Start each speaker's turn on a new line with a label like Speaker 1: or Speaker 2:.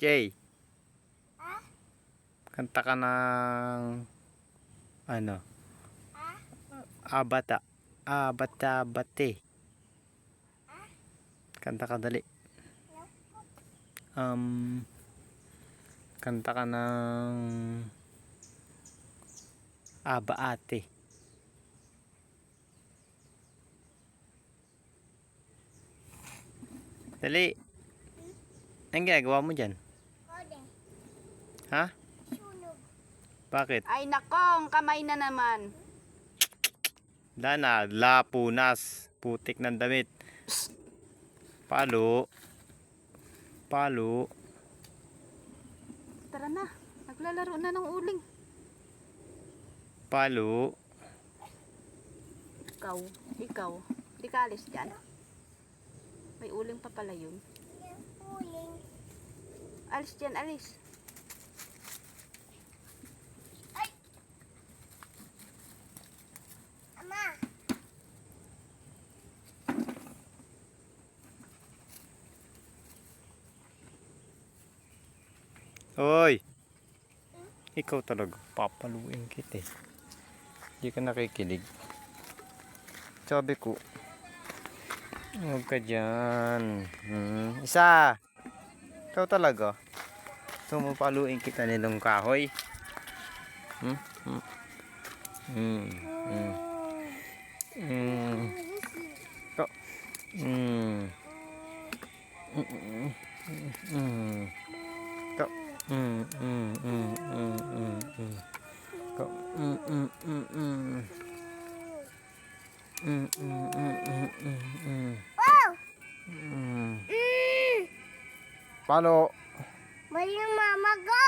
Speaker 1: Jay, kanta ka ng ano? Abata. Abata bate. Kanta ka dali. Kanta ka ng abaate. Dali. Anong ginagawa mo dyan? Ha? Bakit?
Speaker 2: Ay nakong, kamay na naman.
Speaker 1: Dana, lapunas. Putik ng damit. Palo. Palo.
Speaker 2: Tara na, naglalaro na ng uling.
Speaker 1: Palo.
Speaker 2: Ikaw, di ka alis dyan. May uling pa pala yun. Alis dyan, alis.
Speaker 1: Hoy! Ikaw talaga, papaluin kita eh. Hindi ka nakikinig. Sabi ko, huwag ka dyan. Isa! Ikaw talaga. Gusto mo paluin kita nilong kahoy? Ikaw. Ikaw. Palo.
Speaker 3: Mali yung mama ko.